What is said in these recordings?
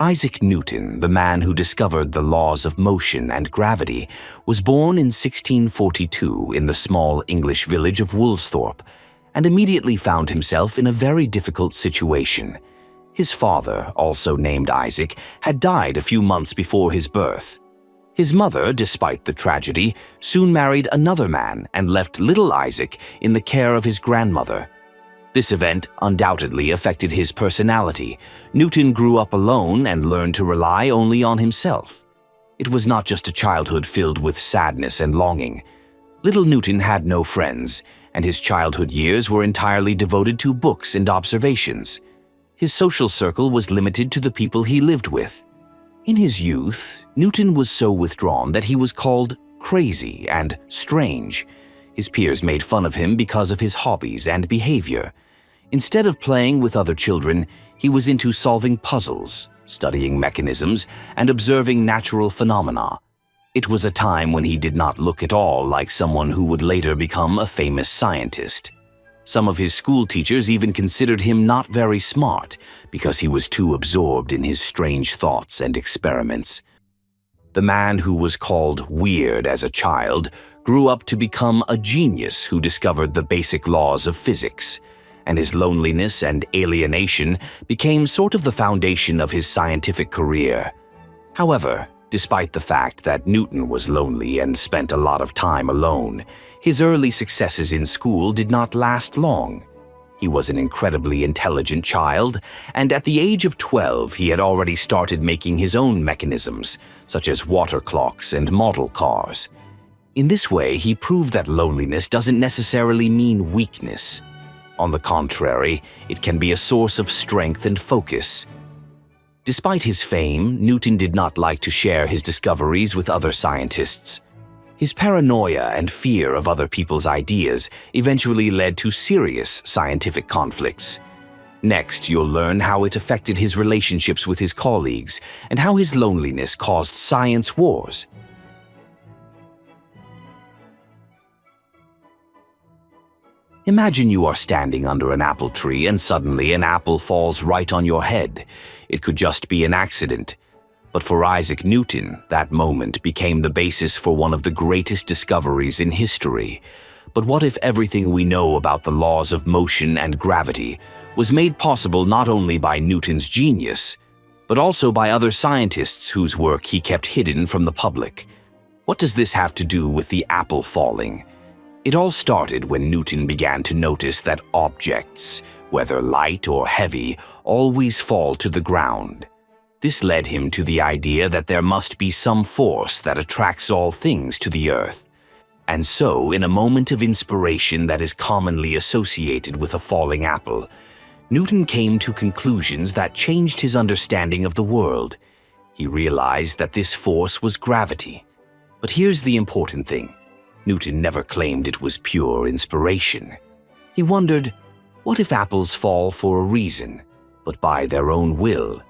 Isaac Newton, the man who discovered the laws of motion and gravity, was born in 1642 in the small English village of Woolsthorpe, and immediately found himself in a very difficult situation. His father, also named Isaac, had died a few months before his birth. His mother, despite the tragedy, soon married another man and left little Isaac in the care of his grandmother. This event undoubtedly affected his personality. Newton grew up alone and learned to rely only on himself. It was not just a childhood filled with sadness and longing. Little Newton had no friends, and his childhood years were entirely devoted to books and observations. His social circle was limited to the people he lived with. In his youth, Newton was so withdrawn that he was called crazy and strange. His peers made fun of him because of his hobbies and behavior. Instead of playing with other children, he was into solving puzzles, studying mechanisms, and observing natural phenomena. It was a time when he did not look at all like someone who would later become a famous scientist. Some of his school teachers even considered him not very smart because he was too absorbed in his strange thoughts and experiments. The man who was called weird as a child grew up to become a genius who discovered the basic laws of physics, and his loneliness and alienation became sort of the foundation of his scientific career. However, despite the fact that Newton was lonely and spent a lot of time alone, his early successes in school did not last long. He was an incredibly intelligent child, and at the age of 12 he had already started making his own mechanisms, such as water clocks and model cars. In this way, he proved that loneliness doesn't necessarily mean weakness. On the contrary, it can be a source of strength and focus. Despite his fame, Newton did not like to share his discoveries with other scientists. His paranoia and fear of other people's ideas eventually led to serious scientific conflicts. Next, you'll learn how it affected his relationships with his colleagues and how his loneliness caused science wars. Imagine you are standing under an apple tree and suddenly an apple falls right on your head. It could just be an accident. But for Isaac Newton, that moment became the basis for one of the greatest discoveries in history. But what if everything we know about the laws of motion and gravity was made possible not only by Newton's genius, but also by other scientists whose work he kept hidden from the public? What does this have to do with the apple falling? It all started when Newton began to notice that objects, whether light or heavy, always fall to the ground. This led him to the idea that there must be some force that attracts all things to the earth. And so, in a moment of inspiration that is commonly associated with a falling apple, Newton came to conclusions that changed his understanding of the world. He realized that this force was gravity. But here's the important thing. Newton never claimed it was pure inspiration. He wondered, what if apples fall for a reason, but by their own will?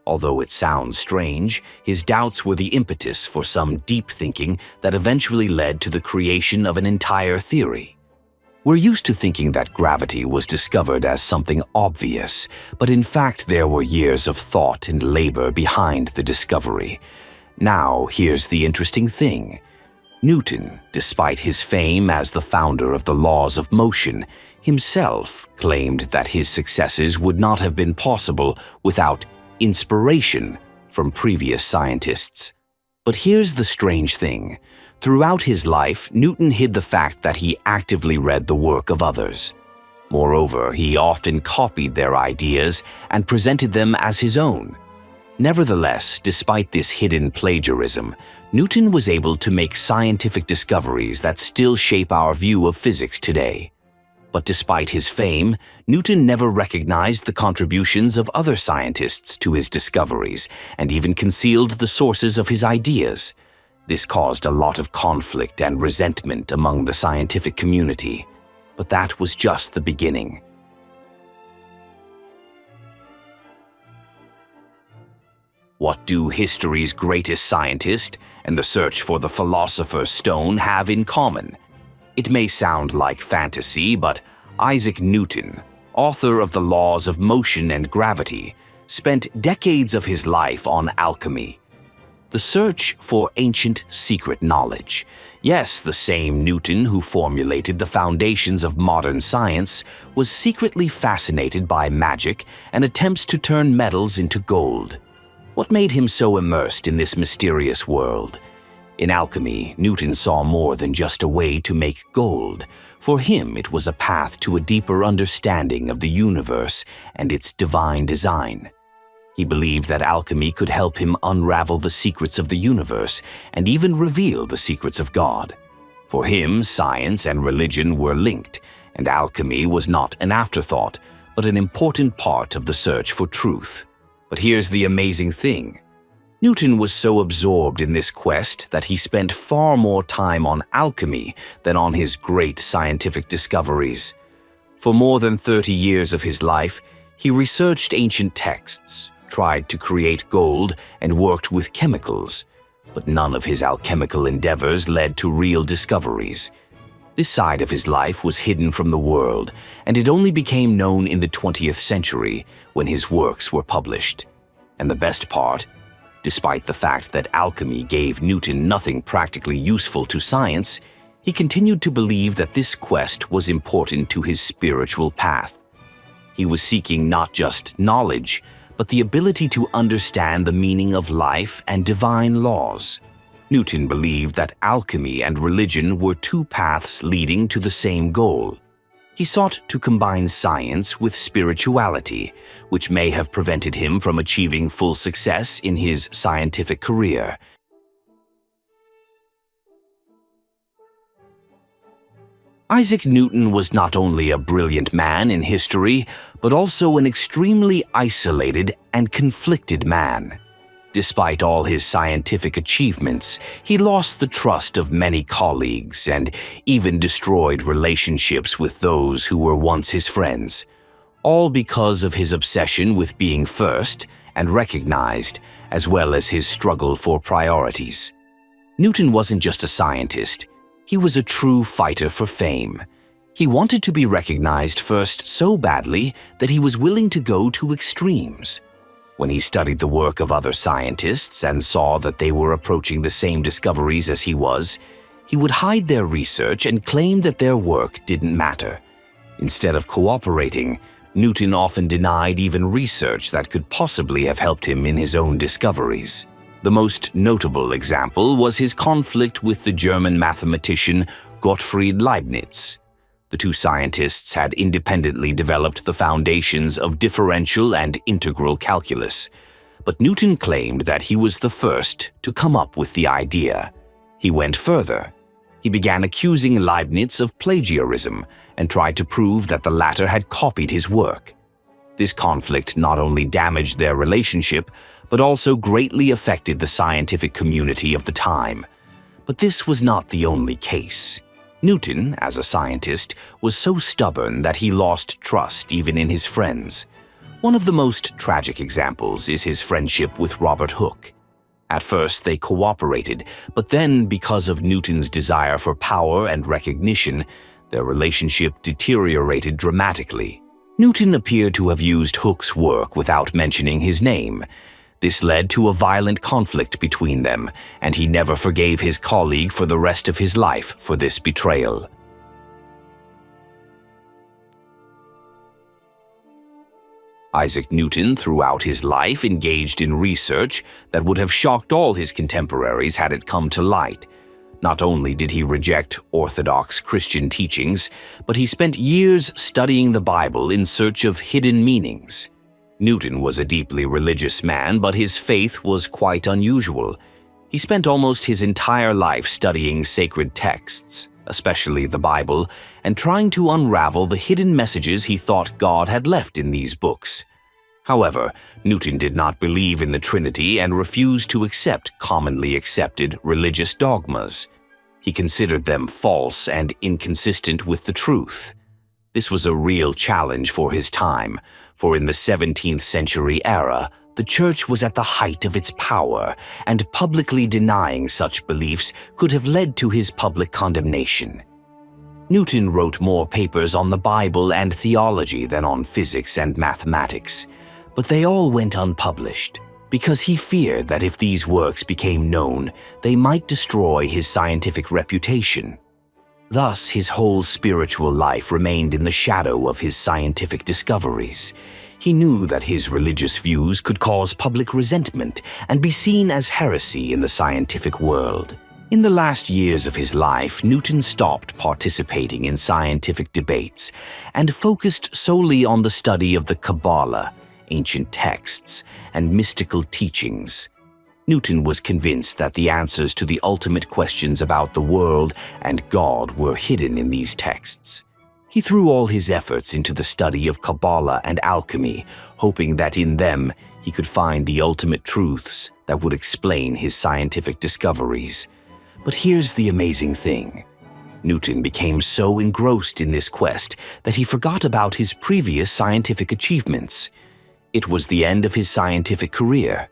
Although it sounds strange, his doubts were the impetus for some deep thinking that eventually led to the creation of an entire theory. We're used to thinking that gravity was discovered as something obvious, but in fact there were years of thought and labor behind the discovery. Now, here's the interesting thing. Newton, despite his fame as the founder of the laws of motion, himself claimed that his successes would not have been possible without inspiration from previous scientists. But here's the strange thing. Throughout his life, Newton hid the fact that he actively read the work of others. Moreover, he often copied their ideas and presented them as his own. Nevertheless, despite this hidden plagiarism, Newton was able to make scientific discoveries that still shape our view of physics today. But despite his fame, Newton never recognized the contributions of other scientists to his discoveries and even concealed the sources of his ideas. This caused a lot of conflict and resentment among the scientific community. But that was just the beginning. What do history's greatest scientist and the search for the philosopher's stone have in common? It may sound like fantasy, but Isaac Newton, author of the laws of motion and gravity, spent decades of his life on alchemy, the search for ancient secret knowledge. Yes, the same Newton who formulated the foundations of modern science was secretly fascinated by magic and attempts to turn metals into gold. What made him so immersed in this mysterious world? In alchemy, Newton saw more than just a way to make gold. For him, it was a path to a deeper understanding of the universe and its divine design. He believed that alchemy could help him unravel the secrets of the universe and even reveal the secrets of God. For him, science and religion were linked, and alchemy was not an afterthought, but an important part of the search for truth. But here's the amazing thing. Newton was so absorbed in this quest that he spent far more time on alchemy than on his great scientific discoveries. For more than 30 years of his life, he researched ancient texts, tried to create gold, and worked with chemicals, but none of his alchemical endeavors led to real discoveries. This side of his life was hidden from the world, and it only became known in the 20th century when his works were published. And the best part, despite the fact that alchemy gave Newton nothing practically useful to science, he continued to believe that this quest was important to his spiritual path. He was seeking not just knowledge, but the ability to understand the meaning of life and divine laws. Newton believed that alchemy and religion were two paths leading to the same goal. He sought to combine science with spirituality, which may have prevented him from achieving full success in his scientific career. Isaac Newton was not only a brilliant man in history, but also an extremely isolated and conflicted man. Despite all his scientific achievements, he lost the trust of many colleagues and even destroyed relationships with those who were once his friends, all because of his obsession with being first and recognized, as well as his struggle for priorities. Newton wasn't just a scientist. He was a true fighter for fame. He wanted to be recognized first so badly that he was willing to go to extremes. When he studied the work of other scientists and saw that they were approaching the same discoveries as he was, he would hide their research and claim that their work didn't matter. Instead of cooperating, Newton often denied even research that could possibly have helped him in his own discoveries. The most notable example was his conflict with the German mathematician Gottfried Leibniz. The two scientists had independently developed the foundations of differential and integral calculus, but Newton claimed that he was the first to come up with the idea. He went further. He began accusing Leibniz of plagiarism and tried to prove that the latter had copied his work. This conflict not only damaged their relationship, but also greatly affected the scientific community of the time. But this was not the only case. Newton, as a scientist, was so stubborn that he lost trust even in his friends. One of the most tragic examples is his friendship with Robert Hooke. At first, they cooperated, but then, because of Newton's desire for power and recognition, their relationship deteriorated dramatically. Newton appeared to have used Hooke's work without mentioning his name. This led to a violent conflict between them, and he never forgave his colleague for the rest of his life for this betrayal. Isaac Newton, throughout his life, engaged in research that would have shocked all his contemporaries had it come to light. Not only did he reject orthodox Christian teachings, but he spent years studying the Bible in search of hidden meanings. Newton was a deeply religious man, but his faith was quite unusual. He spent almost his entire life studying sacred texts, especially the Bible, and trying to unravel the hidden messages he thought God had left in these books. However, Newton did not believe in the Trinity and refused to accept commonly accepted religious dogmas. He considered them false and inconsistent with the truth. This was a real challenge for his time, for in the 17th century era, the Church was at the height of its power, and publicly denying such beliefs could have led to his public condemnation. Newton wrote more papers on the Bible and theology than on physics and mathematics, But they all went unpublished, because he feared that if these works became known, they might destroy his scientific reputation. Thus, his whole spiritual life remained in the shadow of his scientific discoveries. He knew that his religious views could cause public resentment and be seen as heresy in the scientific world. In the last years of his life, Newton stopped participating in scientific debates and focused solely on the study of the Kabbalah, ancient texts, and mystical teachings. Newton was convinced that the answers to the ultimate questions about the world and God were hidden in these texts. He threw all his efforts into the study of Kabbalah and alchemy, hoping that in them he could find the ultimate truths that would explain his scientific discoveries. But here's the amazing thing. Newton became so engrossed in this quest that he forgot about his previous scientific achievements. It was the end of his scientific career.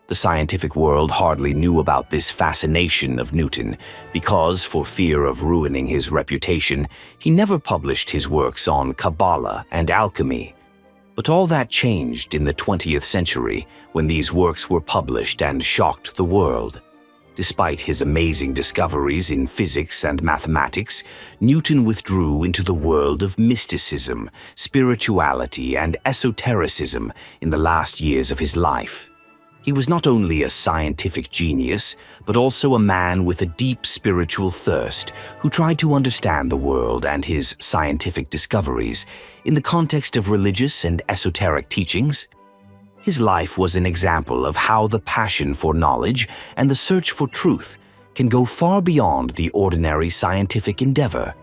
The scientific world hardly knew about this fascination of Newton because, for fear of ruining his reputation, he never published his works on Kabbalah and alchemy. But all that changed in the 20th century when these works were published and shocked the world. Despite his amazing discoveries in physics and mathematics, Newton withdrew into the world of mysticism, spirituality, and esotericism in the last years of his life. He was not only a scientific genius, but also a man with a deep spiritual thirst who tried to understand the world and his scientific discoveries in the context of religious and esoteric teachings. His life was an example of how the passion for knowledge and the search for truth can go far beyond the ordinary scientific endeavor.